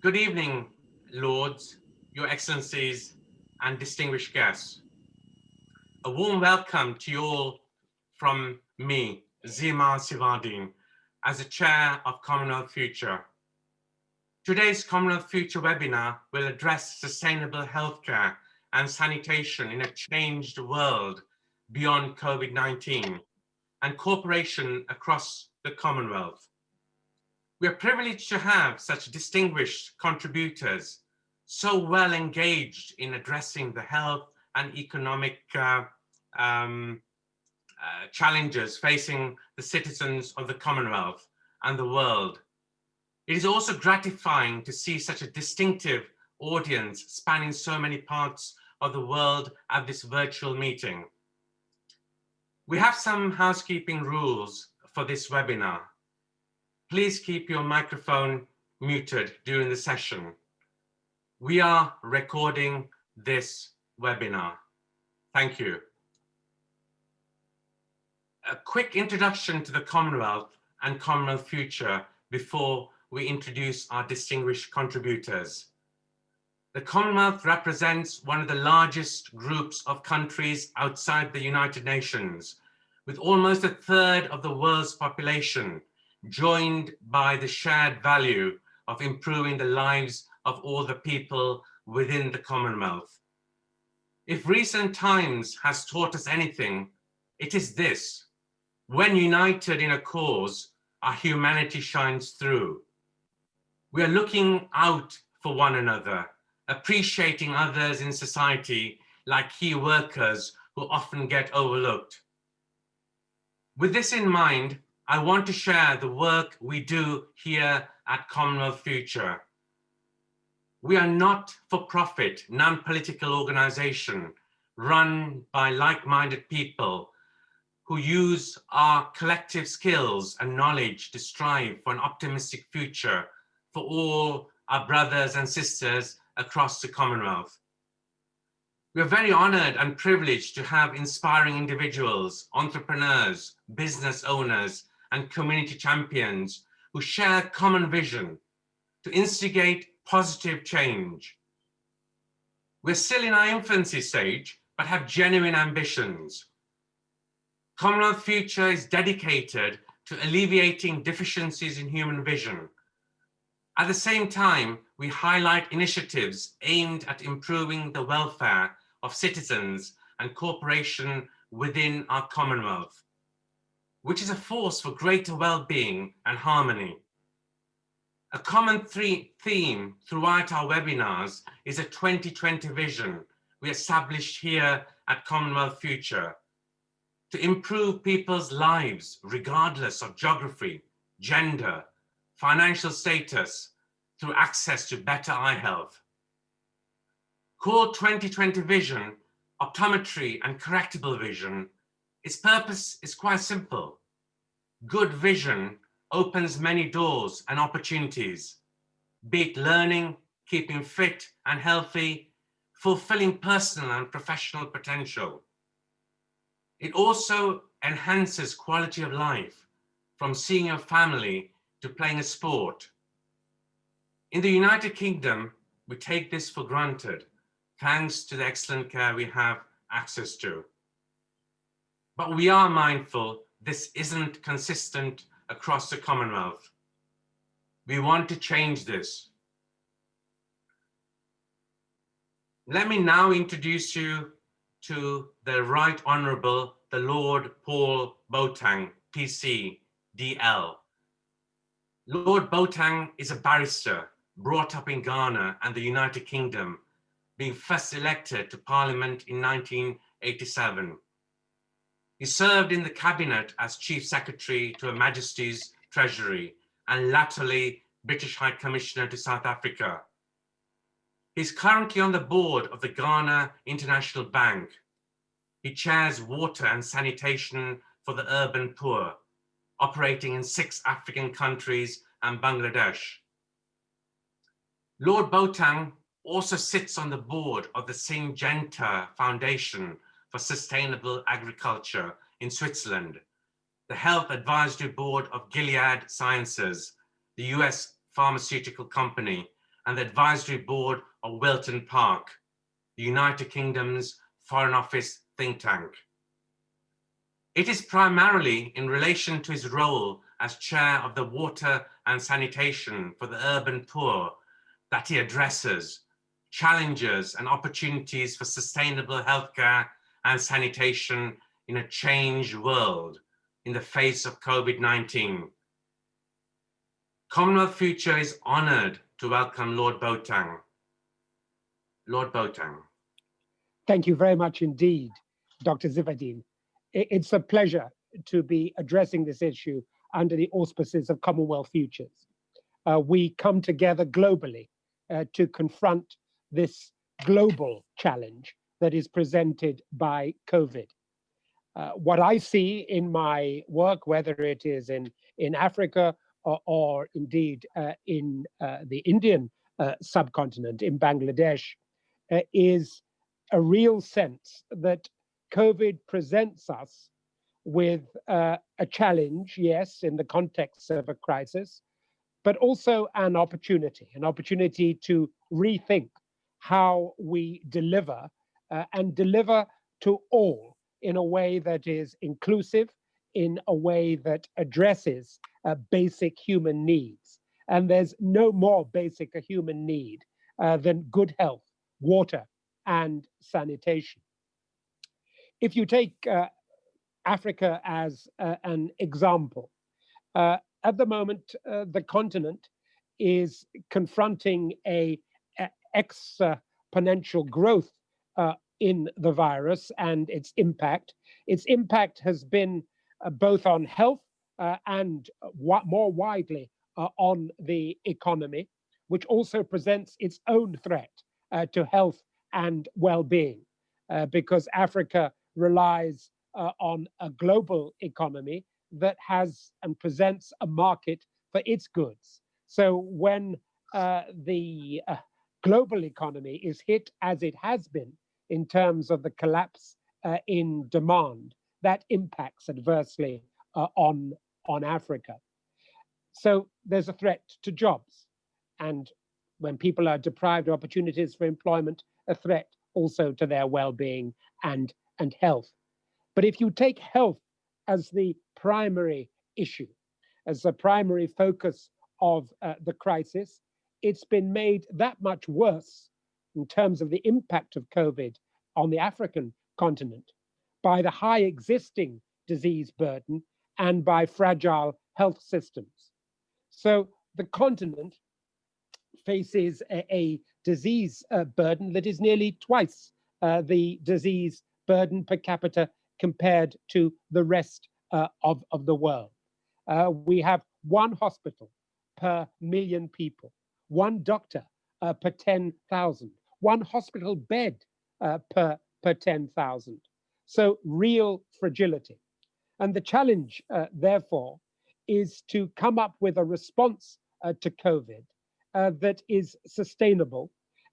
Good evening, Lords, Your Excellencies, and distinguished guests. A warm welcome to you all from me, Zima Sivardin, as the Chair of Commonwealth Future. Today's Commonwealth Future webinar will address sustainable healthcare and sanitation in a changed world beyond COVID-19 and cooperation across the Commonwealth. We are privileged to have such distinguished contributors so well engaged in addressing the health and economic challenges facing the citizens of the Commonwealth and the world. It is also gratifying to see such a distinctive audience spanning so many parts of the world at this virtual meeting. We have some housekeeping rules for this webinar. Please keep your microphone muted during the session. We are recording this webinar. Thank you. A quick introduction to the Commonwealth and Commonwealth Future before we introduce our distinguished contributors. The Commonwealth represents one of the largest groups of countries outside the United Nations, with almost a third of the world's population, joined by the shared value of improving the lives of all the people within the Commonwealth. If recent times has taught us anything, it is this: when united in a cause, our humanity shines through. We are looking out for one another, appreciating others in society like key workers who often get overlooked. With this in mind, I want to share the work we do here at Commonwealth Future. We are not for-profit, non-political organization run by like-minded people who use our collective skills and knowledge to strive for an optimistic future for all our brothers and sisters across the Commonwealth. We are very honored and privileged to have inspiring individuals, entrepreneurs, business owners, and community champions who share a common vision to instigate positive change. We're still in our infancy stage, but have genuine ambitions. Commonwealth Future is dedicated to alleviating deficiencies in human vision. At the same time, we highlight initiatives aimed at improving the welfare of citizens and cooperation within our Commonwealth, which is a force for greater well-being and harmony. A common theme throughout our webinars is a 2020 vision we established here at Commonwealth Future to improve people's lives regardless of geography, gender, financial status, through access to better eye health. Called 2020 Vision, Optometry and Correctable Vision, its purpose is quite simple. Good vision opens many doors and opportunities, be it learning, keeping fit and healthy, fulfilling personal and professional potential. It also enhances quality of life, from seeing your family to playing a sport. In the United Kingdom, we take this for granted, thanks to the excellent care we have access to. But we are mindful this isn't consistent across the Commonwealth. We want to change this. Let me now introduce you to the Right Honourable, the Lord Paul Boateng, PC, DL. Lord Boateng is a barrister brought up in Ghana and the United Kingdom, being first elected to Parliament in 1987. He served in the Cabinet as Chief Secretary to Her Majesty's Treasury and latterly British High Commissioner to South Africa. He's currently on the board of the Ghana International Bank. He chairs water and sanitation for the urban poor, operating in 6 African countries and Bangladesh. Lord Boateng also sits on the board of the Syngenta Foundation for Sustainable Agriculture in Switzerland, the Health Advisory Board of Gilead Sciences, the US pharmaceutical company, and the advisory board of Wilton Park, the United Kingdom's Foreign Office think tank. It is primarily in relation to his role as chair of the Water and Sanitation for the Urban Poor that he addresses challenges and opportunities for sustainable healthcare and sanitation in a changed world in the face of COVID-19. Commonwealth Future is honoured to welcome Lord Boateng. Lord Boateng. Thank you very much indeed, Dr. Zivadin. It's a pleasure to be addressing this issue under the auspices of Commonwealth Futures. We come together globally to confront this global challenge that is presented by COVID. What I see in my work, whether it is in Africa or indeed in the Indian subcontinent, in Bangladesh, is a real sense that COVID presents us with a challenge, yes, in the context of a crisis, but also an opportunity to rethink how we deliver and deliver to all in a way that is inclusive, in a way that addresses basic human needs. And there's no more basic a human need than good health, water, and sanitation. If you take Africa as an example, at the moment, the continent is confronting a exponential growth in the virus and its impact. Its impact has been both on health and more widely on the economy, which also presents its own threat to health and well-being, because Africa relies on a global economy that has and presents a market for its goods. So when the global economy is hit, as it has been, in terms of the collapse in demand, that impacts adversely on Africa. So there's a threat to jobs. And when people are deprived of opportunities for employment, a threat also to their well-being and health. But if you take health as the primary issue, as the primary focus of the crisis, it's been made that much worse in terms of the impact of COVID on the African continent by the high existing disease burden and by fragile health systems. So the continent faces a disease burden that is nearly twice the disease burden per capita compared to the rest of the world. We have one hospital per million people, one doctor per 10,000, one hospital bed per 10,000. So real fragility. And the challenge, therefore, is to come up with a response to COVID that is sustainable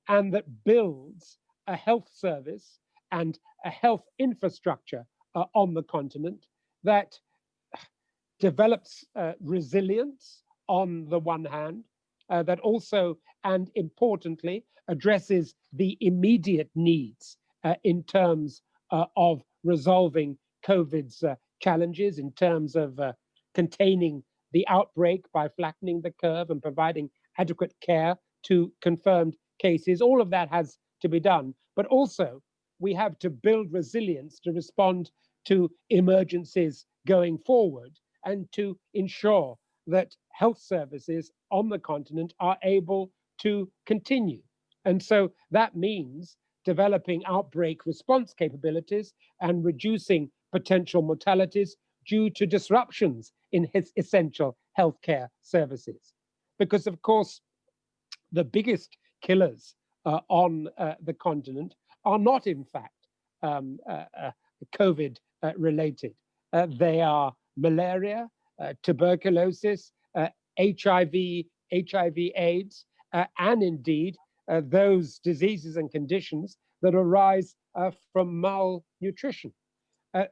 and that builds a health service and a health infrastructure on the continent that develops resilience on the one hand, that also, and importantly, addresses the immediate needs in terms of resolving COVID's challenges, in terms of containing the outbreak by flattening the curve and providing adequate care to confirmed cases. All of that has to be done, but also we have to build resilience to respond to emergencies going forward and to ensure that health services on the continent are able to continue. And so that means developing outbreak response capabilities and reducing potential mortalities due to disruptions in essential healthcare services. Because, of course, the biggest killers on the continent are not, in fact, COVID related. They are malaria, tuberculosis, HIV/AIDS, and indeed those diseases and conditions that arise from malnutrition.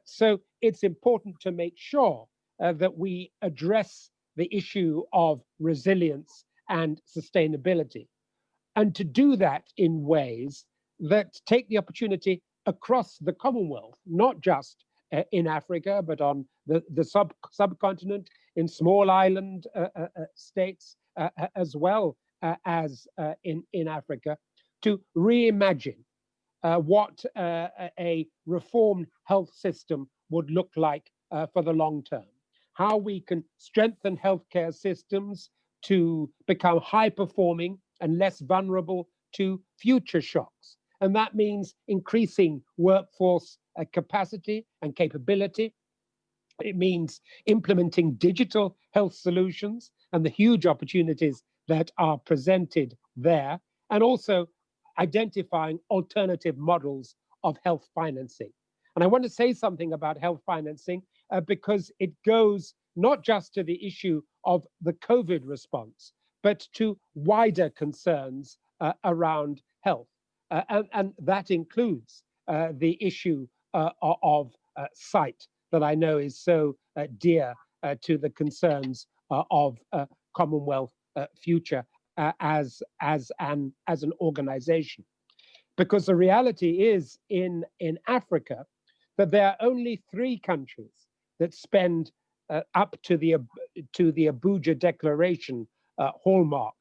So it's important to make sure that we address the issue of resilience and sustainability. and to do that in ways that take the opportunity across the Commonwealth, not just in Africa, but on the subcontinent, in small island states, as well as in Africa, to reimagine what a reformed health system would look like for the long term. How we can strengthen healthcare systems to become high performing and less vulnerable to future shocks. And that means increasing workforce capacity and capability. It means implementing digital health solutions and the huge opportunities that are presented there, and also identifying alternative models of health financing. And I want to say something about health financing because it goes not just to the issue of the COVID response, but to wider concerns around health. And that includes the issue of sight, that I know is so dear to the concerns of Commonwealth future as an organization. Because the reality is in Africa that there are only 3 countries that spend up to the Abuja Declaration hallmark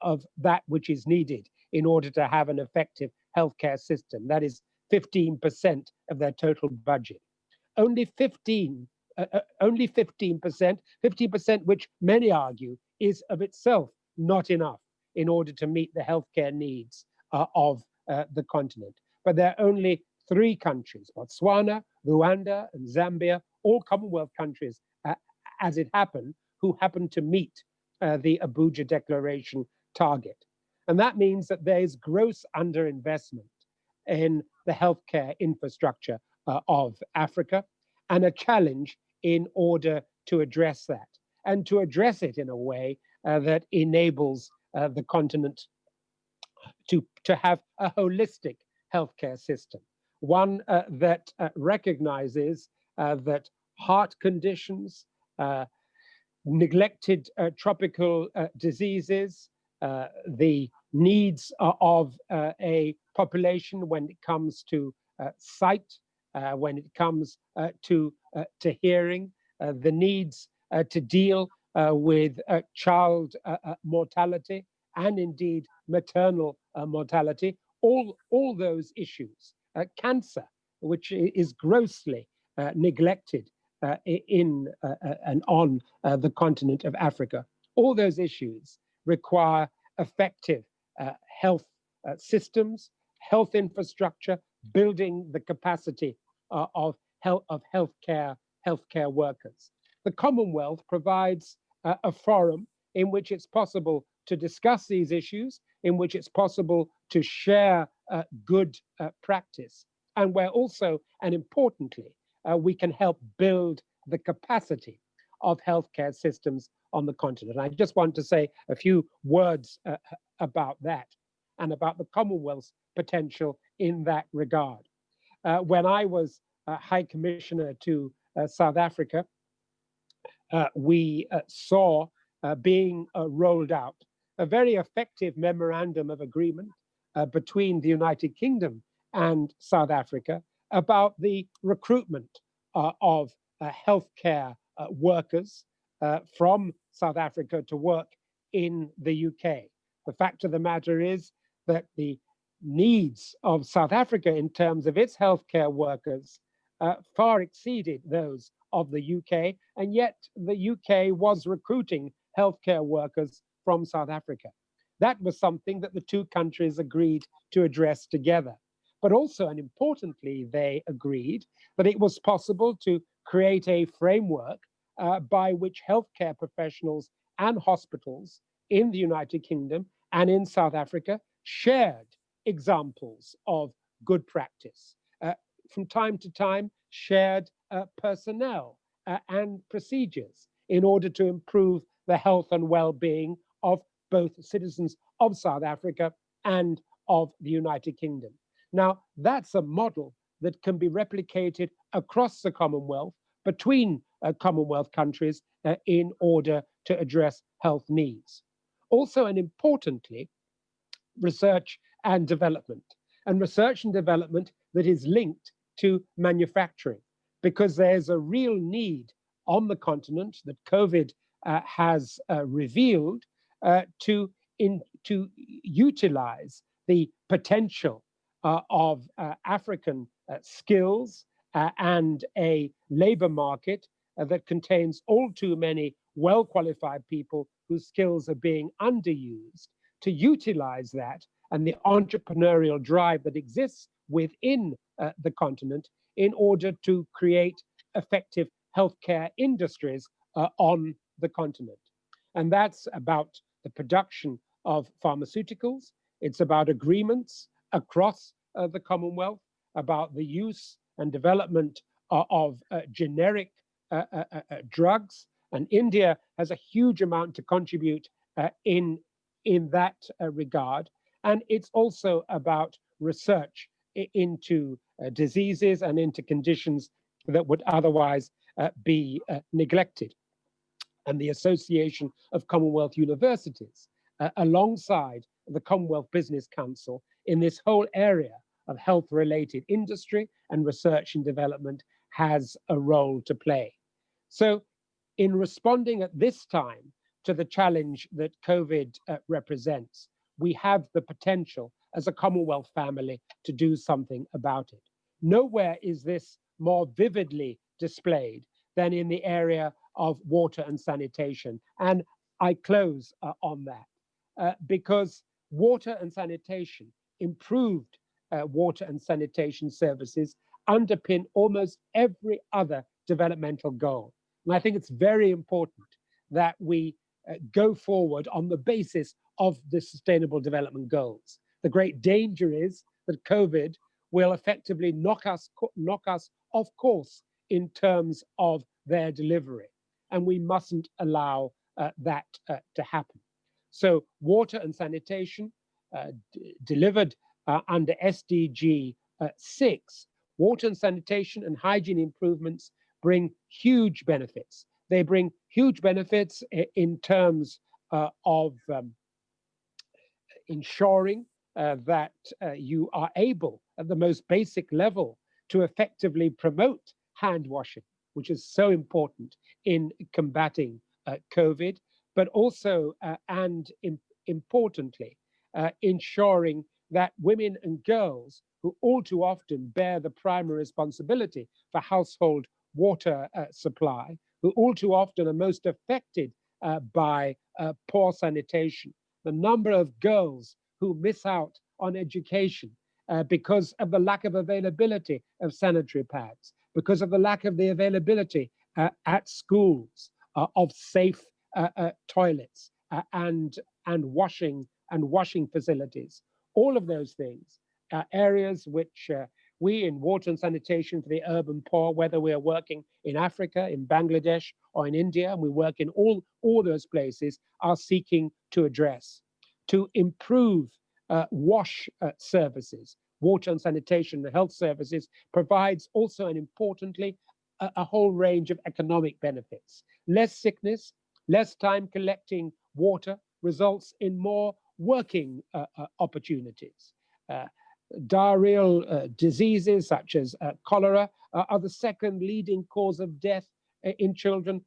of that which is needed in order to have an effective healthcare system. That is 15% of their total budget. Only 15%, 15%, which many argue is of itself not enough in order to meet the healthcare needs of the continent. But there are only 3 countries, Botswana, Rwanda, and Zambia, all Commonwealth countries, as it happened, who happen to meet the Abuja Declaration target. And that means that there is gross underinvestment in the healthcare infrastructure of Africa, and a challenge in order to address that, and to address it in a way that enables the continent to have a holistic healthcare system, one that recognizes that heart conditions, neglected tropical diseases, the needs of a population when it comes to sight, when it comes to hearing, the needs to deal with child mortality and indeed maternal mortality, all those issues. Cancer, which is grossly neglected in and on the continent of Africa. All those issues require effective health systems, health infrastructure, building the capacity of healthcare workers. The Commonwealth provides a forum in which it's possible to discuss these issues, in which it's possible to share good practice, and where also, and importantly, we can help build the capacity of healthcare systems on the continent. I just want to say a few words about that and about the Commonwealth's potential in that regard. When I was High Commissioner to South Africa, we saw being rolled out a very effective memorandum of agreement between the United Kingdom and South Africa about the recruitment of healthcare workers from South Africa to work in the UK. The fact of the matter is that the needs of South Africa in terms of its healthcare workers far exceeded those of the UK, and yet the UK was recruiting healthcare workers from South Africa. That was something that the 2 countries agreed to address together. But also, and importantly, they agreed that it was possible to create a framework by which healthcare professionals and hospitals in the United Kingdom and in South Africa shared examples of good practice. From time to time, shared personnel and procedures in order to improve the health and well-being of both citizens of South Africa and of the United Kingdom. Now, that's a model that can be replicated across the Commonwealth, between Commonwealth countries, in order to address health needs. Also, and importantly, research and development, and research and development that is linked to manufacturing, because there's a real need on the continent that COVID has revealed to utilize the potential of African skills and a labor market that contains all too many well-qualified people whose skills are being underused, to utilize that and the entrepreneurial drive that exists within the continent in order to create effective healthcare industries on the continent. And that's about the production of pharmaceuticals. It's about agreements across the Commonwealth about the use and development of generic drugs. And India has a huge amount to contribute in that regard. And it's also about research into diseases and into conditions that would otherwise be neglected. And the Association of Commonwealth Universities, alongside the Commonwealth Business Council, in this whole area of health-related industry and research and development, has a role to play. So in responding at this time to the challenge that COVID represents, we have the potential as a Commonwealth family to do something about it. Nowhere is this more vividly displayed than in the area of water and sanitation. And I close on that because water and sanitation, improved water and sanitation services, underpin almost every other developmental goal. And I think it's very important that we go forward on the basis of the Sustainable Development Goals. The great danger is that COVID will effectively knock us off course in terms of their delivery. And we mustn't allow that to happen. So water and sanitation delivered under SDG 6, water and sanitation and hygiene improvements bring huge benefits. They bring huge benefits in terms of ensuring that you are able, at the most basic level, to effectively promote hand washing, which is so important in combating COVID, but also and importantly, ensuring that women and girls who all too often bear the primary responsibility for household water supply, who all too often are most affected by poor sanitation. The number of girls who miss out on education because of the lack of availability of sanitary pads, because of the lack of the availability at schools of safe toilets and washing facilities. All of those things are areas which we in water and sanitation for the urban poor, whether we are working in Africa, in Bangladesh, or in India, and we work in all those places, are seeking to address. To improve wash services, water and sanitation and health services provides also, and importantly, a whole range of economic benefits. Less sickness, less time collecting water results in more working opportunities. Diarrheal diseases such as cholera are the second leading cause of death in children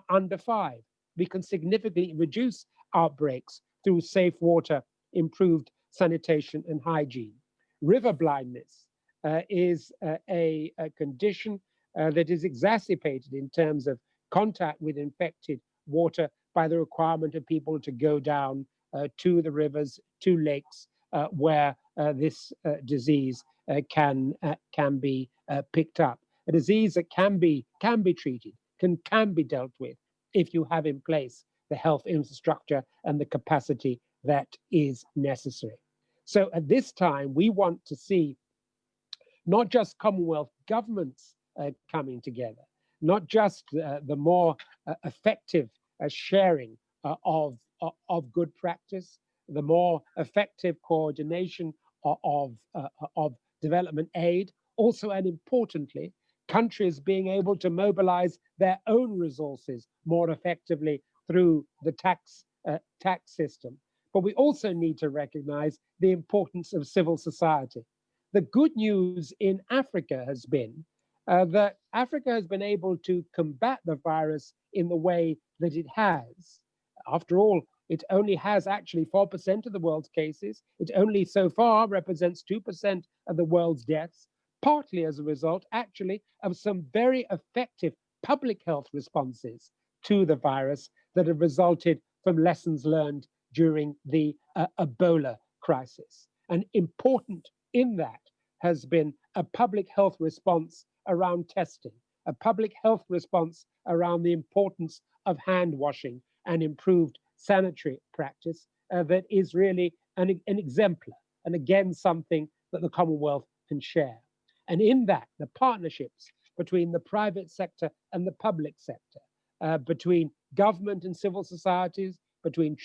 under 5. We can significantly reduce outbreaks through safe water, improved sanitation and hygiene. River blindness is a condition that is exacerbated in terms of contact with infected water by the requirement of people to go down to the rivers, to lakes, where this disease can be picked up. A disease that can be treated, can be dealt with if you have in place the health infrastructure and the capacity that is necessary. So at this time, we want to see not just Commonwealth governments coming together, not just the more effective sharing of good practice, the more effective coordination of development aid, also and importantly, countries being able to mobilize their own resources more effectively through the tax system. but we also need to recognize the importance of civil society. The good news in Africa has been that Africa has been able to combat the virus in the way that it has. After all, it only has actually 4% of the world's cases. It only so far represents 2% of the world's deaths, partly as a result, actually, of some very effective public health responses to the virus that have resulted from lessons learned during the Ebola crisis. And important in that has been a public health response around testing, a public health response around the importance of hand washing and improved sanitary practice that is really an exemplar, and again, something that the Commonwealth can share. And in that, the partnerships between the private sector and the public sector, between government and civil societies, between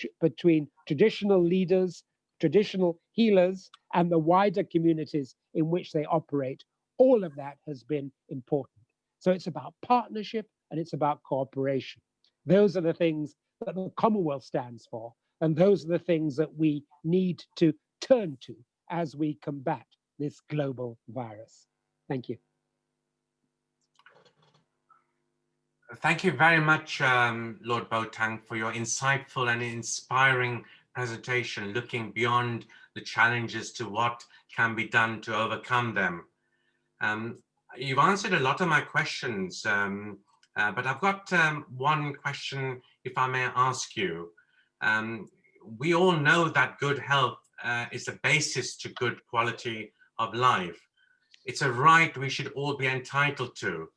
traditional leaders, traditional healers, and the wider communities in which they operate, all of that has been important. So it's about partnership and it's about cooperation. Those are the things that the Commonwealth stands for, and those are the things that we need to turn to as we combat this global virus. Thank you. Thank you very much, Lord Boateng, for your insightful and inspiring presentation, looking beyond the challenges to what can be done to overcome them. You've answered a lot of my questions, but I've got one question, if I may ask you. We all know that good health is the basis to good quality of life. It's a right we should all be entitled to.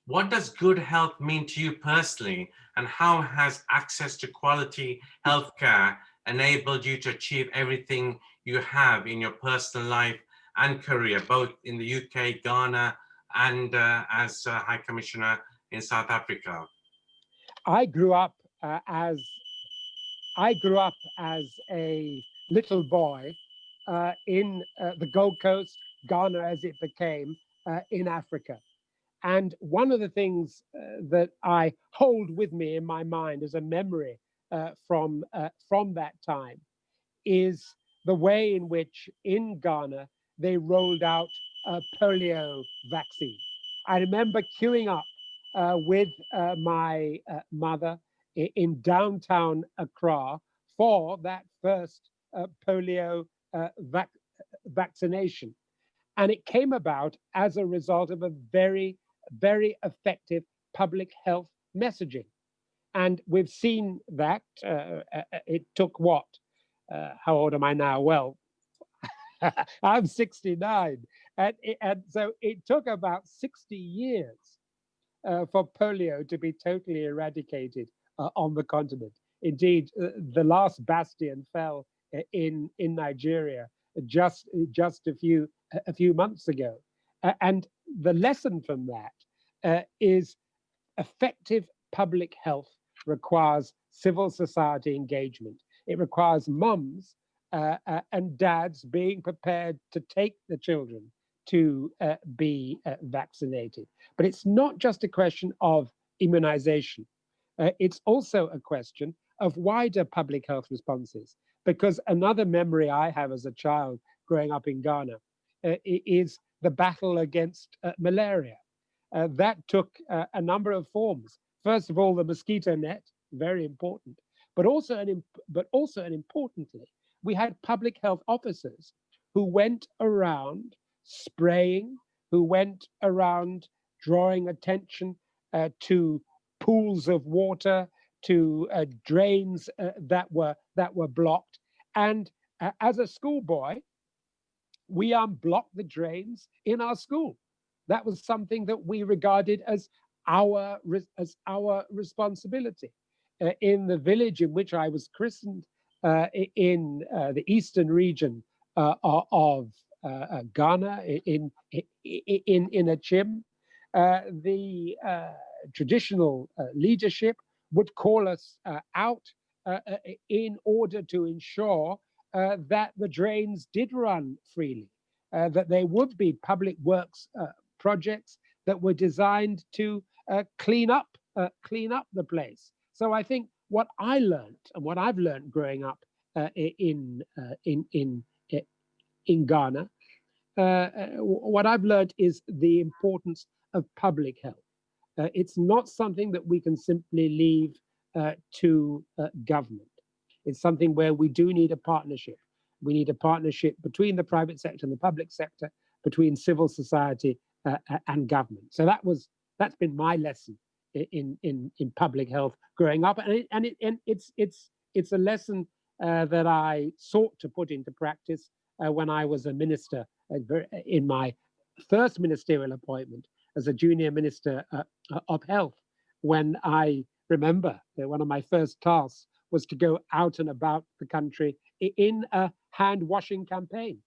What does good health mean to you personally, and how has access to quality healthcare enabled you to achieve everything you have in your personal life and career, both in the UK, Ghana, and as High Commissioner in South Africa? I grew up as a little boy in the Gold Coast, Ghana as it became, in Africa. And one of the things that I hold with me in my mind as a memory from that time is the way in which in Ghana they rolled out a polio vaccine. I remember queuing up with my mother in downtown Accra for that first polio vaccination. And it came about as a result of a very, very effective public health messaging. And we've seen that it took what? How old am I now? Well, I'm 69. And so it took about 60 years for polio to be totally eradicated on the continent. Indeed, the last bastion fell in Nigeria just a few months ago. And the lesson from that is effective public health requires civil society engagement. It requires mums and dads being prepared to take the children to be vaccinated. But it's not just a question of immunization. It's also a question of wider public health responses, because another memory I have as a child growing up in Ghana is the battle against malaria. That took a number of forms. First of all, the mosquito net, very important, but also and importantly, we had public health officers who went around spraying, who went around drawing attention to pools of water, to drains that were blocked. And as a schoolboy, we unblocked the drains in our school. That was something that we regarded as our responsibility. In the village in which I was christened, in the eastern region of Ghana, in Achim, the traditional leadership would call us out in order to ensure that the drains did run freely, that there would be public works projects that were designed to clean up the place. So I think what I learned and what I've learned growing up in Ghana. What I've learned is the importance of public health. It's not something that we can simply leave to government. It's something where we do need a partnership. We need a partnership between the private sector and the public sector, between civil society and government. So that's been my lesson in public health growing up, and it's a lesson that I sought to put into practice when I was a minister in my first ministerial appointment as a junior minister of health. When I remember that one of my first tasks was to go out and about the country in a hand washing campaign.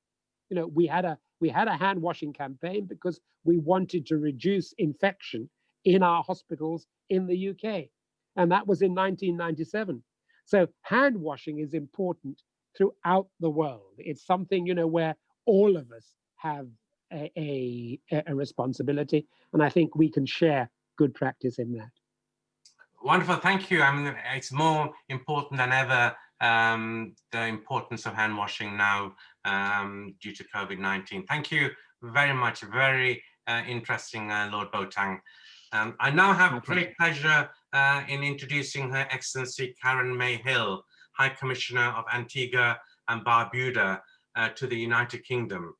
You know, we had a hand washing campaign because we wanted to reduce infection in our hospitals in the UK, and that was in 1997. So hand washing is important throughout the world. It's something, you know, where all of us have a responsibility, and I think we can share good practice in that. Wonderful, thank you. I mean, it's more important than ever, the importance of hand washing now due to COVID-19. Thank you very much. Very interesting, Lord Boateng. I now have great pleasure in introducing Her Excellency Karen-Mae Hill, High Commissioner of Antigua and Barbuda to the United Kingdom.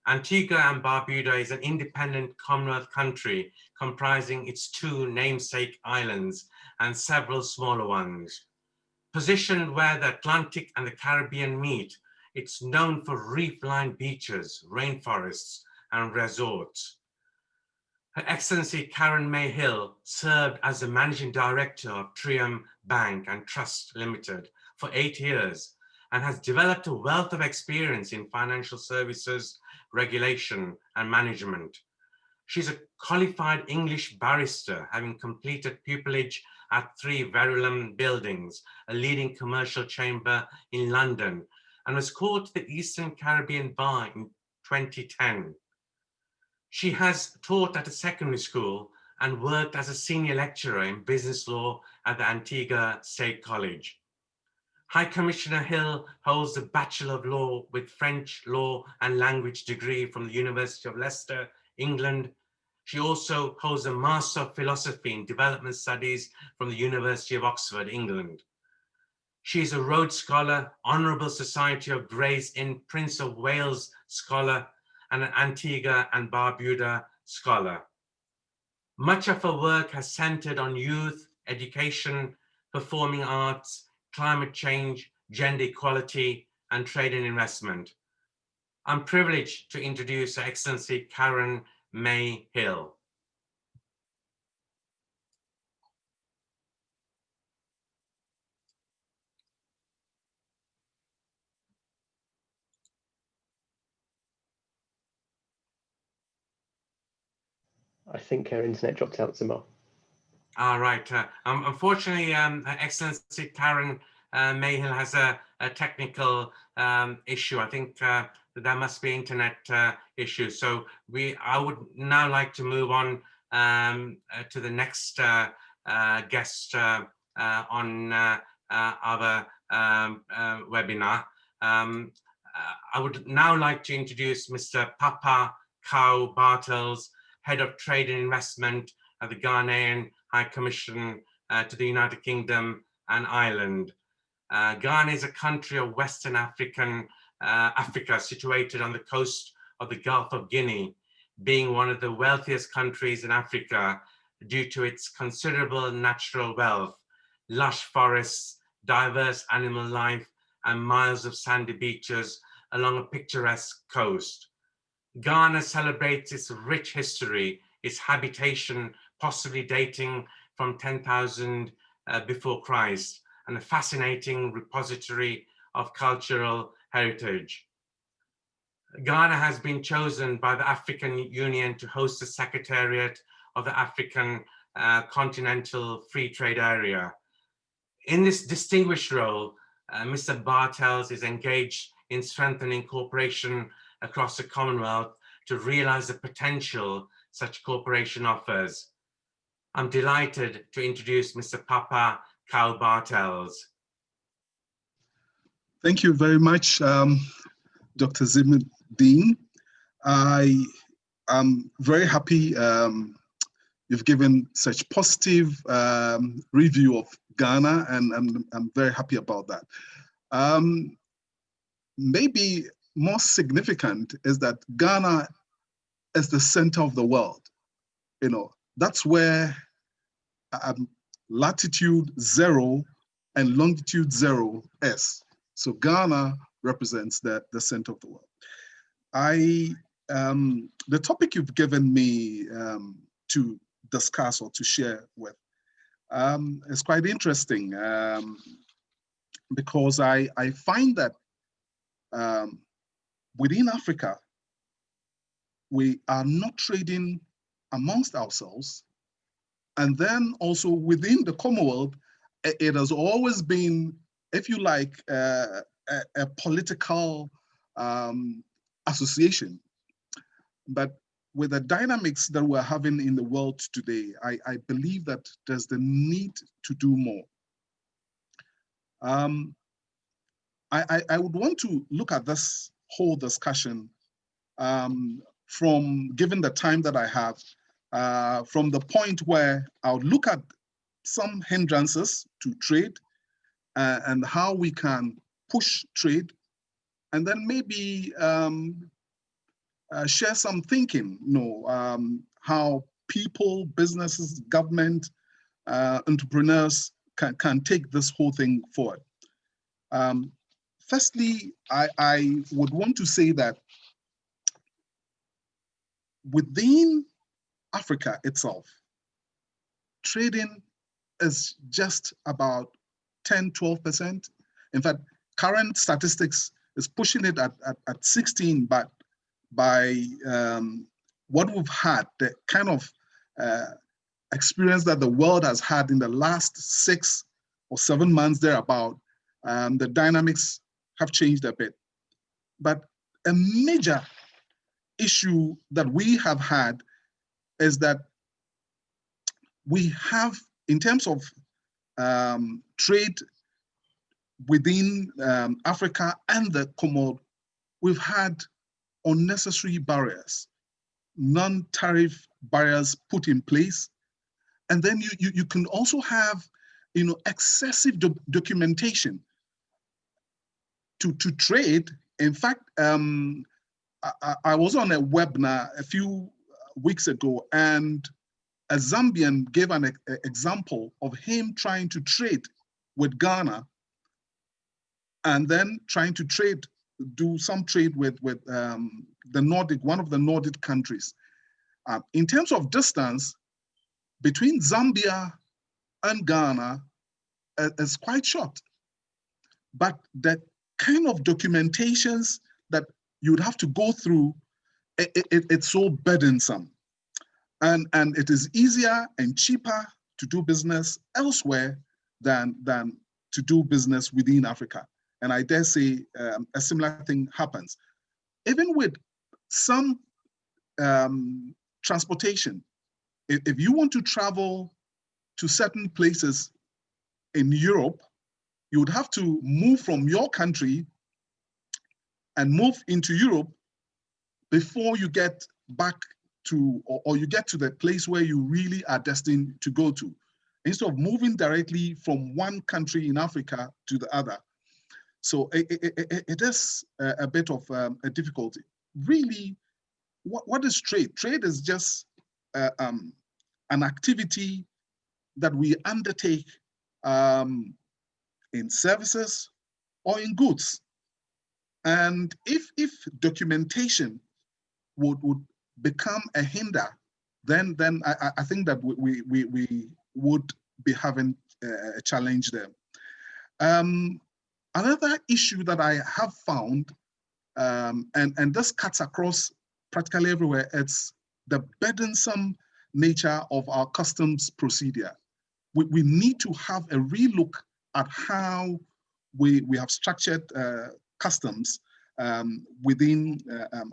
Antigua and Barbuda is an independent Commonwealth country comprising its 2 namesake islands and several smaller ones. Positioned where the Atlantic and the Caribbean meet, it's known for reef-lined beaches, rainforests, and resorts. Her Excellency Karen-Mae Hill served as the Managing Director of Trium Bank and Trust Limited for 8 years and has developed a wealth of experience in financial services, regulation, and management. She's a qualified English barrister, having completed pupillage at 3 Verulam buildings, a leading commercial chamber in London, and was called to the Eastern Caribbean Bar in 2010. She has taught at a secondary school and worked as a senior lecturer in business law at the Antigua State College. High Commissioner Hill holds a Bachelor of Law with French Law and Language degree from the University of Leicester, England. She also holds a Master of Philosophy in Development Studies from the University of Oxford, England. She is a Rhodes Scholar, Honourable Society of Grace in Prince of Wales Scholar, and an Antigua and Barbuda Scholar. Much of her work has centered on youth, education, performing arts, climate change, gender equality, and trade and investment. I'm privileged to introduce Her Excellency Karen-Mae Hill. I think her internet dropped out, Zamal. All right. Unfortunately, Her Excellency Karen-Mae Hill has a technical issue. I think there must be internet issue. So I would now like to move on to the next guest on our webinar. I would now like to introduce Mr. Papa Kow Bartels, Head of Trade and Investment at the Ghanaian High Commission to the United Kingdom and Ireland. Ghana is a country of Western Africa, situated on the coast of the Gulf of Guinea, being one of the wealthiest countries in Africa due to its considerable natural wealth, lush forests, diverse animal life, and miles of sandy beaches along a picturesque coast. Ghana celebrates its rich history, its habitation possibly dating from 10,000 before Christ, and a fascinating repository of cultural heritage. Ghana has been chosen by the African Union to host the Secretariat of the African Continental Free Trade Area. In this distinguished role, Mr. Bartels is engaged in strengthening cooperation across the Commonwealth to realize the potential such cooperation offers. I'm delighted to introduce Mr. Papa Kow Bartels. Thank you very much, Dr. Zimuddin. I am very happy you've given such positive review of Ghana, and I'm very happy about that. Maybe more significant is that Ghana is the center of the world. You know, that's where latitude 0 and longitude 0 is. So Ghana represents the center of the world. The topic you've given me to discuss or to share with is quite interesting because I find that within Africa, we are not trading amongst ourselves. And then also within the Commonwealth, it has always been, if you like, a political association. But with the dynamics that we're having in the world today, I believe that there's the need to do more. I would want to look at this whole discussion from, given the time that I have, from the point where I'll look at some hindrances to trade and how we can push trade, and then maybe share some thinking, how people, businesses, government, entrepreneurs can take this whole thing forward. Firstly, I would want to say that within Africa itself, trading is just about 10, 12%. In fact, current statistics is pushing it at 16, but by what we've had, the kind of experience that the world has had in the last 6 or 7 months thereabout, the dynamics have changed a bit. But a major issue that we have had is that we have, in terms of trade within Africa and the Commonwealth, we've had unnecessary barriers, non-tariff barriers put in place. And then you can also have, excessive documentation to trade. In fact, I was on a webinar a few weeks ago, and a Zambian gave an example of him trying to trade with Ghana and then trying to do some trade with the Nordic, one of the Nordic countries. In terms of distance, between Zambia and Ghana is quite short. But the kind of documentations that you would have to go through, it's so burdensome. And it is easier and cheaper to do business elsewhere than to do business within Africa. And I dare say a similar thing happens. Even with some transportation, if you want to travel to certain places in Europe, you would have to move from your country and move into Europe before you get back to, or you get to the place where you really are destined to go to, instead of moving directly from one country in Africa to the other. So it is a bit of a difficulty. Really, what is trade? Trade is just an activity that we undertake in services or in goods. And if documentation would become a hinder, then I think that we would be having a challenge there. Another issue that I have found, and this cuts across practically everywhere, it's the burdensome nature of our customs procedure. We need to have a relook at how we have structured customs within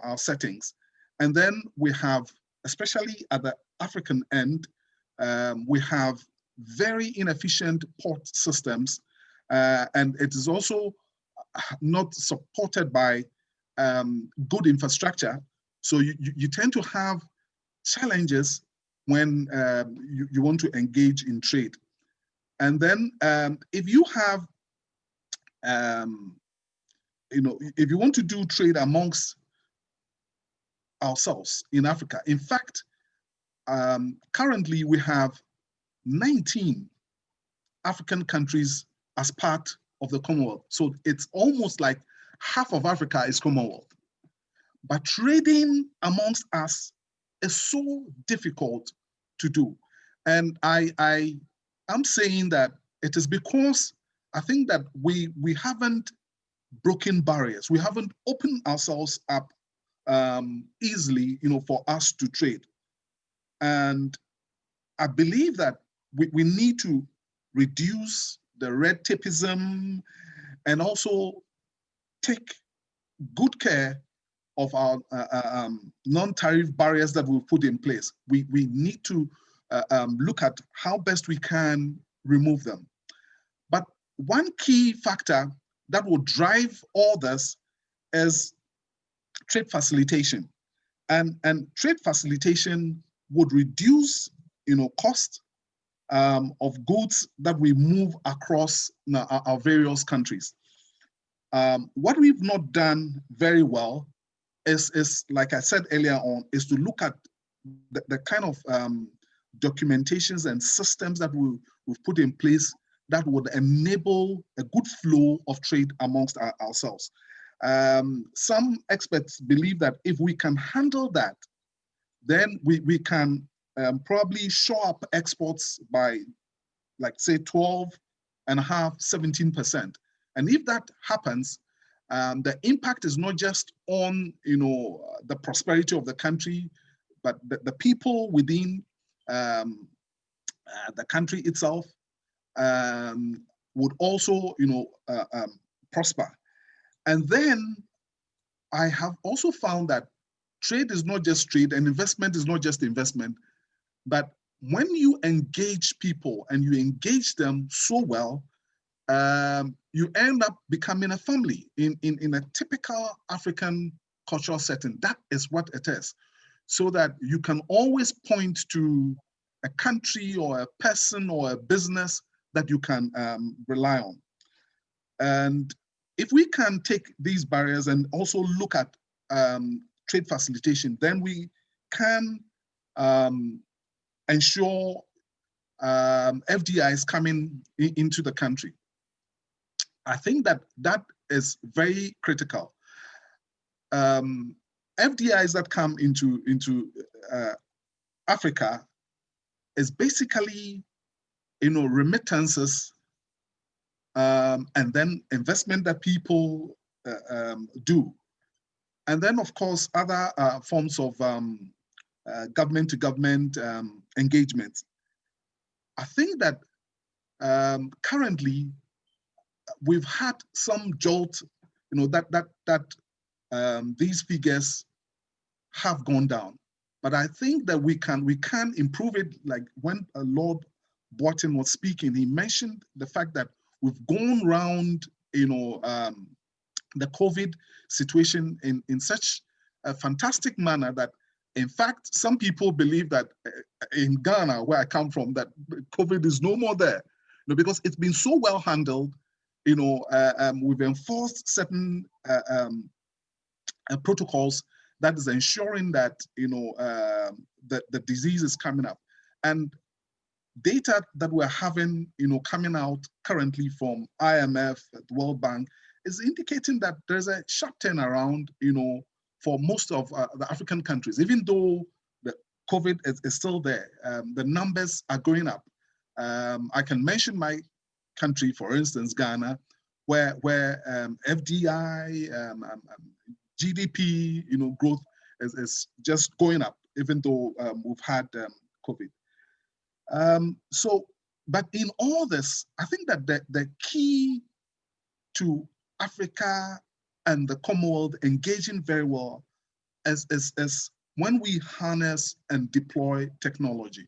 our settings. And then we have, especially at the African end, we have very inefficient port systems. And it is also not supported by good infrastructure. So you tend to have challenges when you want to engage in trade. And then if you have, if you want to do trade amongst ourselves in Africa, in fact, currently we have 19 African countries as part of the Commonwealth. So it's almost like half of Africa is Commonwealth. But trading amongst us is so difficult to do. And I'm saying that it is because I think that we haven't broken barriers. We haven't opened ourselves up easily, for us to trade. And I believe that we need to reduce the red tapeism and also take good care of our non-tariff barriers that we've put in place. We need to look at how best we can remove them. But one key factor that will drive all this is trade facilitation. And trade facilitation would reduce, cost of goods that we move across our various countries. What we've not done very well is, like I said earlier on, is to look at the kind of documentations and systems that we've put in place that would enable a good flow of trade amongst ourselves. Some experts believe that if we can handle that, then we can probably show up exports by, like, say, 12.5%, 17%. And if that happens, the impact is not just on the prosperity of the country, but the people within the country itself would also prosper. And then I have also found that trade is not just trade and investment is not just investment, but when you engage people and you engage them so well, you end up becoming a family in a typical African cultural setting. That is what it is. So that you can always point to a country or a person or a business that you can rely on. And if we can take these barriers and also look at trade facilitation, then we can ensure FDIs coming into the country. I think that is very critical. FDIs that come into Africa is basically, remittances and then investment that people do. And then, of course, other forms of government-to-government engagement. I think that currently we've had some jolt, that these figures have gone down. But I think that we can improve it. Like when Lord Boateng was speaking, he mentioned the fact that we've gone around, the COVID situation in such a fantastic manner that, in fact, some people believe that in Ghana, where I come from, that COVID is no more there, because it's been so well handled. We've enforced certain protocols that is ensuring that the disease is coming up, and data that we're having coming out currently from IMF, the World Bank, is indicating that there's a sharp turnaround for most of the African countries. Even though the COVID is still there, the numbers are going up. I can mention my country, for instance, Ghana, where FDI, GDP, growth is just going up, even though we've had COVID. But in all this, I think that the key to Africa and the Commonwealth engaging very well is when we harness and deploy technology.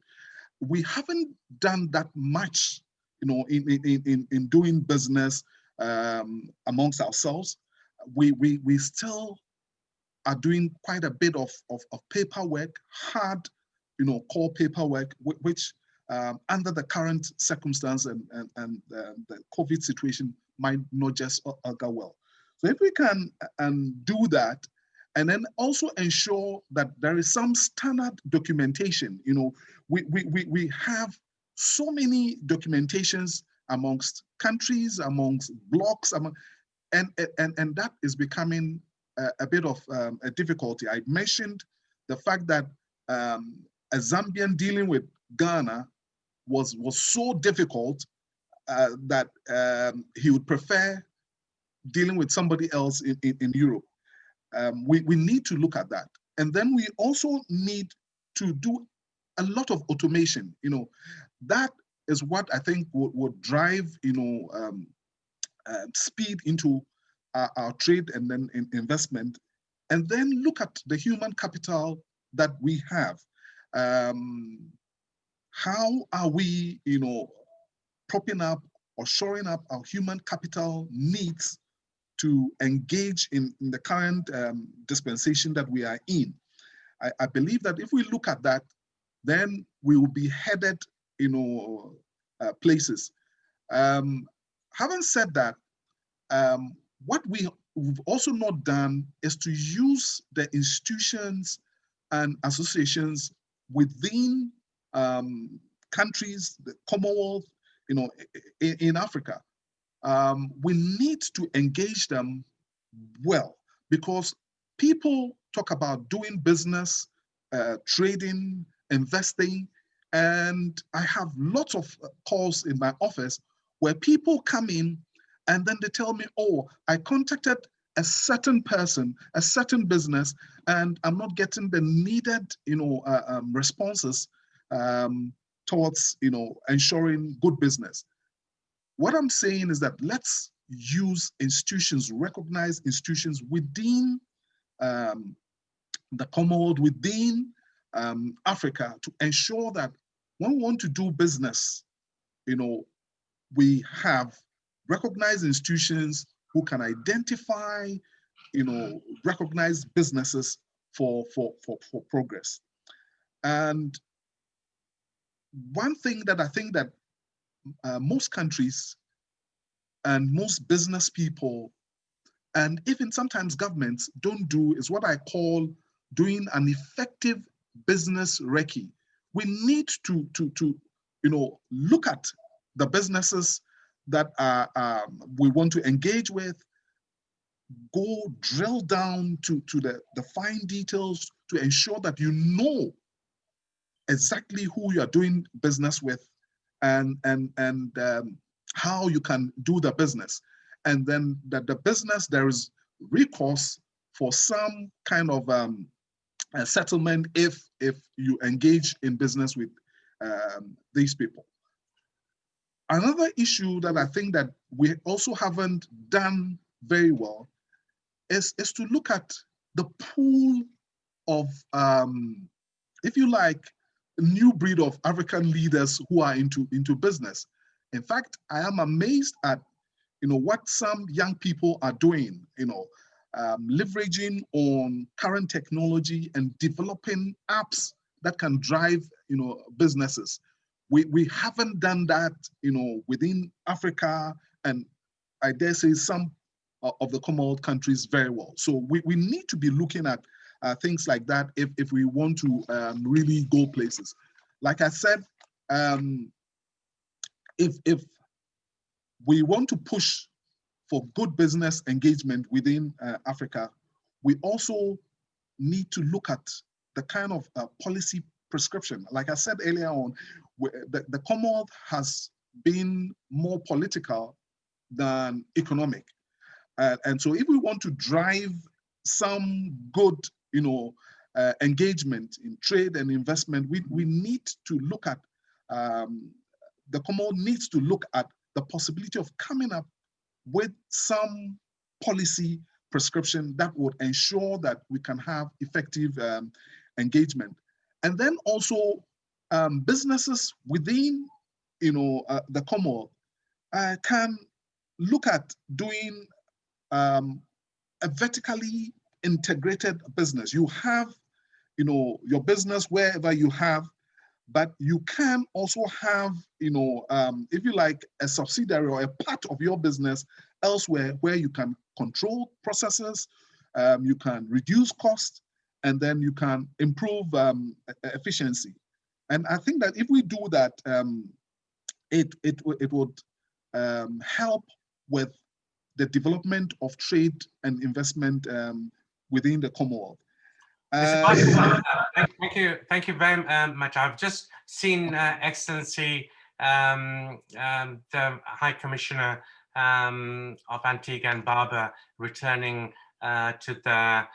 We haven't done that much, in doing business amongst ourselves. We still are doing quite a bit of paperwork, hard, core paperwork, which under the current circumstance and the COVID situation might not just go well. So if we can do that, and then also ensure that there is some standard documentation. We have so many documentations amongst countries, amongst blocks, and that is becoming a bit of a difficulty. I mentioned the fact that a Zambian dealing with Ghana was so difficult that he would prefer dealing with somebody else in Europe. We need to look at that. And then we also need to do a lot of automation. That is what I think would drive, speed into our trade and then investment. And then look at the human capital that we have. How are we, propping up or shoring up our human capital needs to engage in the current dispensation that we are in? I believe that if we look at that, then we will be headed, places. Having said that, what we've also not done is to use the institutions and associations within countries, the Commonwealth, in Africa. We need to engage them well, because people talk about doing business, trading, investing, and I have lots of calls in my office where people come in and then they tell me, oh, I contacted a certain person, a certain business, and I'm not getting the needed, responses towards, ensuring good business. What I'm saying is that let's use institutions, recognize institutions within the Commonwealth, within Africa, to ensure that when we want to do business, we have recognized institutions who can identify, recognize businesses for progress. And one thing that I think that most countries and most business people, and even sometimes governments, don't do is what I call doing an effective business recce. We need to look at the businesses that we want to engage with, go drill down to the fine details to ensure that you know exactly who you are doing business with and how you can do the business. And then that the business, there is recourse for some kind of a settlement if you engage in business with these people. Another issue that I think that we also haven't done very well is to look at the pool of, if you like, a new breed of African leaders who are into business. In fact, I am amazed at what some young people are doing, leveraging on current technology and developing apps that can drive businesses. We haven't done that within Africa, and I dare say some of the Commonwealth countries very well. So we need to be looking at things like that if we want to really go places. Like I said, if we want to push for good business engagement within Africa, we also need to look at the kind of policy prescription. Like I said earlier on, the Commonwealth has been more political than economic. And so if we want to drive some good engagement in trade and investment, we need to look at, the Commonwealth needs to look at the possibility of coming up with some policy prescription that would ensure that we can have effective engagement. And then also businesses within the Commonwealth can look at doing a vertically integrated business. You have, your business wherever you have, but you can also have, if you like, a subsidiary or a part of your business elsewhere where you can control processes, you can reduce cost, and then you can improve efficiency. And I think that if we do that, it would help with the development of trade and investment within the Commonwealth. Thank you very much. I've just seen Excellency, the High Commissioner of Antigua and Barbuda returning to the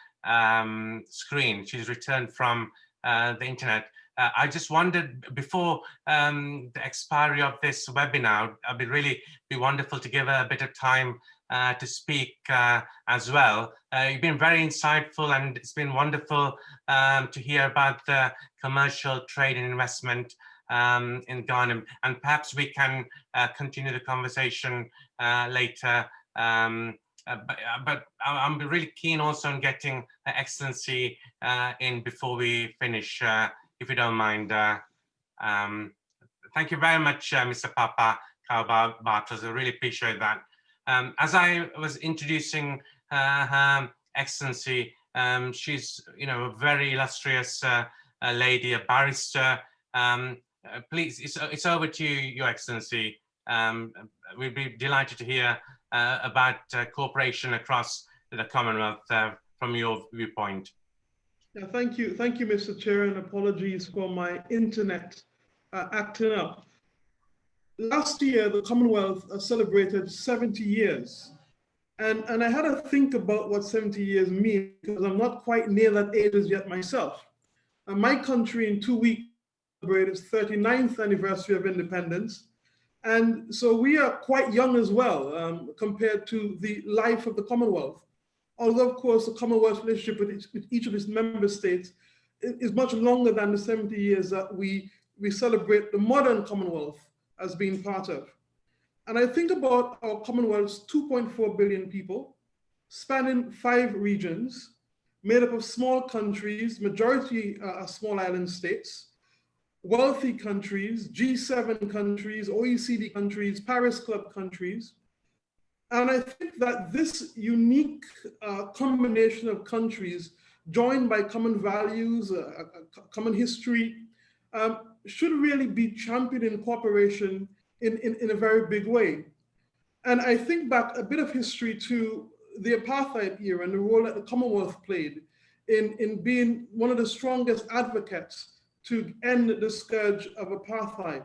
screen. She's returned from the internet. I just wondered, before the expiry of this webinar, it'd really be wonderful to give her a bit of time to speak as well. You've been very insightful, and it's been wonderful to hear about the commercial trade and investment in Ghana. And perhaps we can continue the conversation later. But I'm really keen also on getting Excellency in before we finish, if you don't mind. Thank you very much, Mr. Papa Kow Bartels. I really appreciate that. As I was introducing Her Excellency, she's a very illustrious lady, a barrister. Please, it's over to you, Your Excellency. We'd be delighted to hear about cooperation across the Commonwealth from your viewpoint. Yeah, thank you, Mr. Chair, and apologies for my internet acting up. Last year, the Commonwealth celebrated 70 years. And I had to think about what 70 years mean, because I'm not quite near that age as yet myself. My country in 2 weeks celebrated its 39th anniversary of independence. And so we are quite young as well, compared to the life of the Commonwealth. Although, of course, the Commonwealth's relationship with each of its member states is much longer than the 70 years that we celebrate the modern Commonwealth as being part of. And I think about our Commonwealth's 2.4 billion people, spanning 5 regions, made up of small countries, majority are small island states, wealthy countries, G7 countries, OECD countries, Paris Club countries. And I think that this unique combination of countries, joined by common values, a common history, should really be championed in cooperation in a very big way. And I think back a bit of history to the apartheid era and the role that the Commonwealth played in being one of the strongest advocates to end the scourge of apartheid.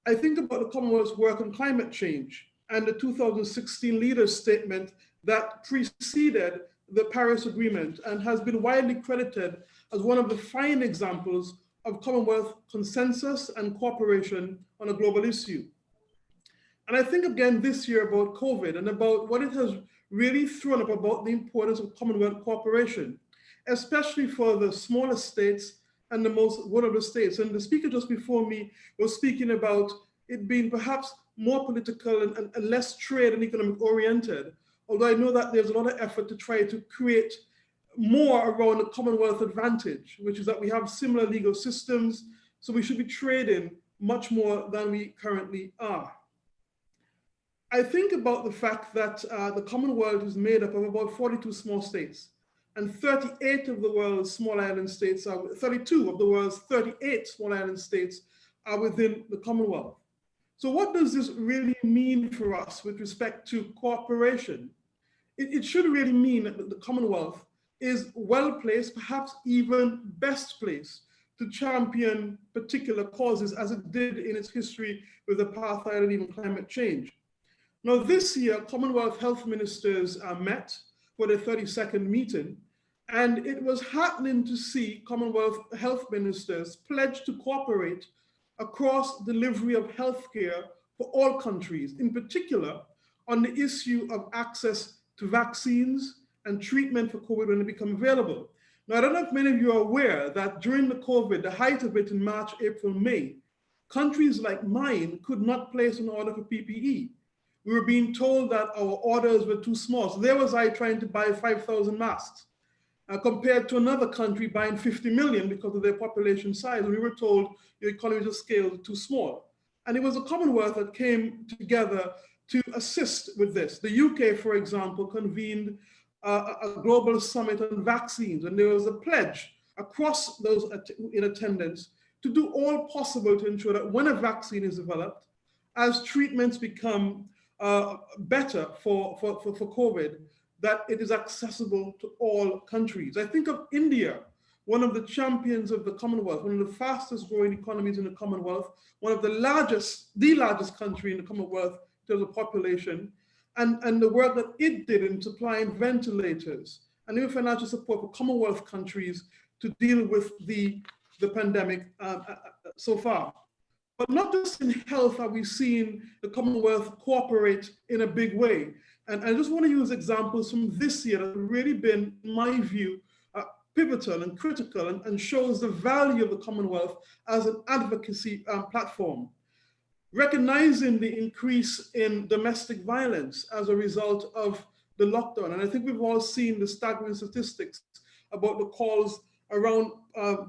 I think about the Commonwealth's work on climate change and the 2016 leaders' statement that preceded the Paris Agreement and has been widely credited as one of the fine examples of Commonwealth consensus and cooperation on a global issue. And I think again this year about COVID and about what it has really thrown up about the importance of Commonwealth cooperation, especially for the smaller states and the most vulnerable states. And the speaker just before me was speaking about it being perhaps more political and less trade and economic oriented, although I know that there's a lot of effort to try to create more around the Commonwealth advantage, which is that we have similar legal systems, so we should be trading much more than we currently are. I think about the fact that the Commonwealth is made up of about 42 small states, and 38 of the world's small island states are, 32 of the world's 38 small island states are within the Commonwealth. So what does this really mean for us with respect to cooperation? It should really mean that the Commonwealth is well placed, perhaps even best placed, to champion particular causes as it did in its history with apartheid and even climate change. Now this year, Commonwealth health ministers met for their 32nd meeting, and it was heartening to see Commonwealth health ministers pledge to cooperate across delivery of healthcare for all countries, in particular on the issue of access to vaccines and treatment for COVID when they become available. Now, I don't know if many of you are aware that during the COVID, the height of it in March, April, May, countries like mine could not place an order for PPE. we were being told that our orders were too small. So there was I trying to buy 5,000 masks compared to another country buying 50 million because of their population size. And we were told your economies of scale are too small. And it was the Commonwealth that came together to assist with this. The UK, for example, convened a global summit on vaccines, and there was a pledge across those in attendance to do all possible to ensure that when a vaccine is developed, as treatments become better for COVID, that it is accessible to all countries. I think of India, one of the champions of the Commonwealth, one of the fastest growing economies in the Commonwealth, one of the largest country in the Commonwealth in terms of population, and the work that it did in supplying ventilators and even financial support for Commonwealth countries to deal with the pandemic so far. But not just in health are we seeing the Commonwealth cooperate in a big way. And I just want to use examples from this year that have really been, in my view, pivotal and critical and shows the value of the Commonwealth as an advocacy platform. Recognizing the increase in domestic violence as a result of the lockdown. And I think we've all seen the staggering statistics about the calls around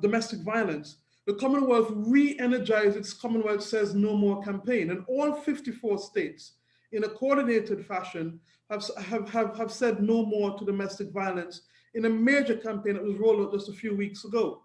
domestic violence. The Commonwealth re-energized its Commonwealth Says No More campaign, and all 54 states in a coordinated fashion have said no more to domestic violence in a major campaign that was rolled out just a few weeks ago.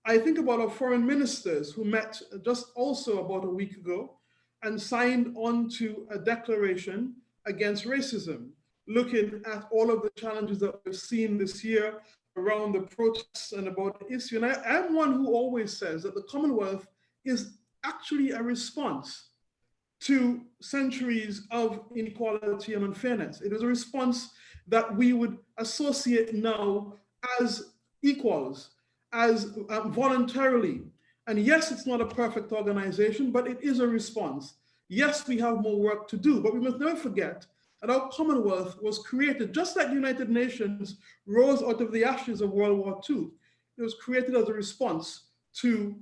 I think about our foreign ministers who met just also about a week ago and signed on to a declaration against racism, looking at all of the challenges that we've seen this year around the protests and about the issue. And I'm one who always says that the Commonwealth is actually a response to centuries of inequality and unfairness. It is a response that we would associate now as equals, as voluntarily. And yes, it's not a perfect organization, but it is a response. Yes, we have more work to do, but we must never forget that our Commonwealth was created, just like the United Nations rose out of the ashes of World War II. It was created as a response to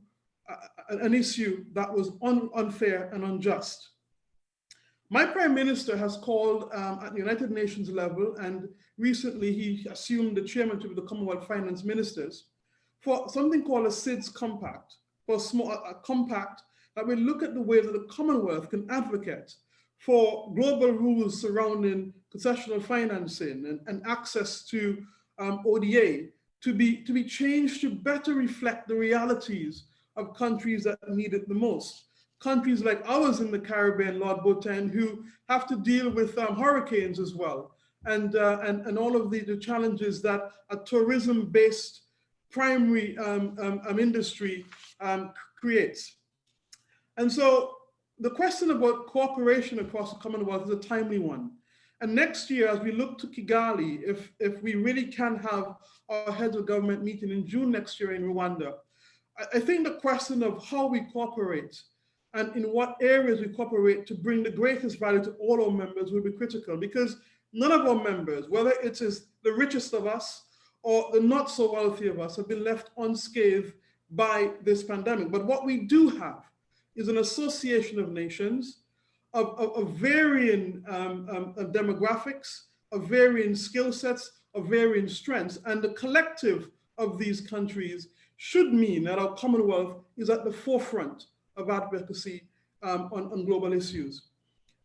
an issue that was unfair and unjust. My Prime Minister has called at the United Nations level, and recently he assumed the chairmanship of the Commonwealth Finance Ministers, for something called a SIDS Compact, for a compact that will look at the way that the Commonwealth can advocate for global rules surrounding concessional financing and access to ODA to be changed to better reflect the realities of countries that need it the most. Countries like ours in the Caribbean, Lord Boateng, who have to deal with hurricanes as well, and all of the challenges that a tourism-based primary industry creates. And so the question about cooperation across the Commonwealth is a timely one. And next year, as we look to Kigali, if we really can have our heads of government meeting in June next year in Rwanda, I think the question of how we cooperate and in what areas we cooperate to bring the greatest value to all our members will be critical, because none of our members, whether it is the richest of us or the not so wealthy of us, have been left unscathed by this pandemic. But what we do have is an association of nations of varying demographics, of varying skill sets, of varying strengths, and the collective of these countries should mean that our Commonwealth is at the forefront of advocacy on global issues.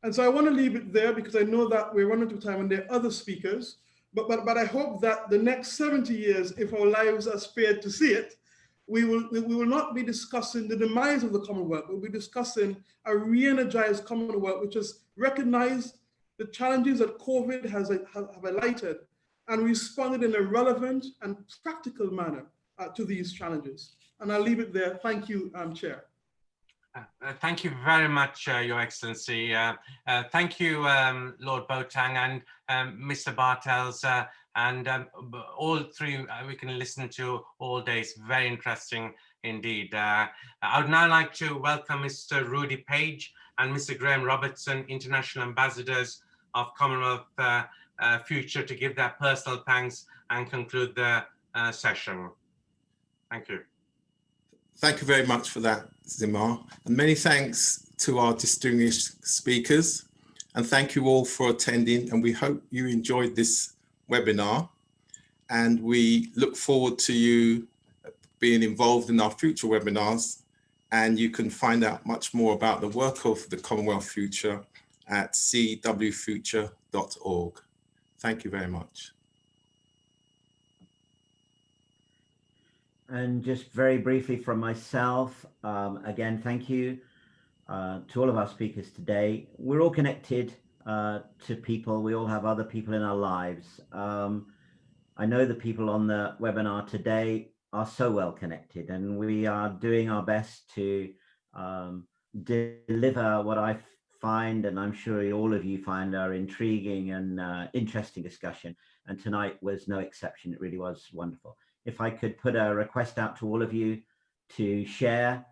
And so I want to leave it there because I know that we're running out of time and there are other speakers, but I hope that the next 70 years, if our lives are spared to see it, we will not be discussing the demise of the Commonwealth, but we'll be discussing a re-energized Commonwealth, which has recognized the challenges that COVID have highlighted and responded in a relevant and practical manner to these challenges. And I'll leave it there. Thank you, Chair. Thank you very much, Your Excellency. Thank you, Lord Boateng and Mr. Bartels, and all three we can listen to all day. It's very interesting indeed. I would now like to welcome Mr. Rudy Page and Mr. Graham Robertson, International Ambassadors of Commonwealth Future, to give their personal thanks and conclude the session. Thank you. Thank you very much for that, Zimar, and many thanks to our distinguished speakers. And thank you all for attending. And we hope you enjoyed this webinar. And we look forward to you being involved in our future webinars. And you can find out much more about the work of the Commonwealth Future at cwfuture.org. Thank you very much. And just very briefly from myself, again, thank you to all of our speakers today. We're all connected to people. We all have other people in our lives. I know the people on the webinar today are so well connected, and we are doing our best to deliver what I find, and I'm sure all of you find, are intriguing and interesting discussion. And tonight was no exception. It really was wonderful. If I could put a request out to all of you to share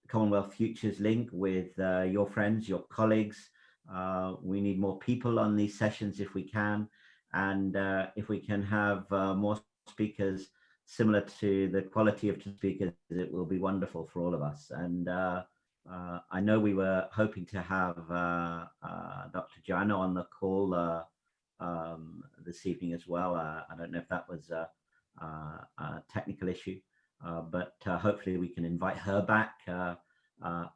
Commonwealth Futures link with your friends, your colleagues. We need more people on these sessions if we can. And if we can have more speakers similar to the quality of speakers, it will be wonderful for all of us. And I know we were hoping to have Dr. Joanna on the call this evening as well. I don't know if that was a technical issue, but hopefully we can invite her back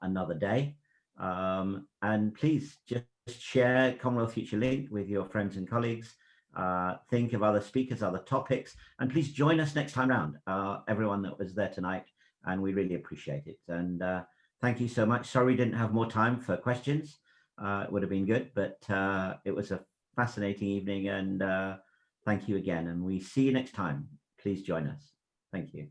another day. And please just share Commonwealth Future Link with your friends and colleagues. Think of other speakers, other topics, and please join us next time round, everyone that was there tonight, and we really appreciate it. And thank you so much. Sorry we didn't have more time for questions. It would have been good, but it was a fascinating evening, and thank you again, and we see you next time. Please join us. Thank you.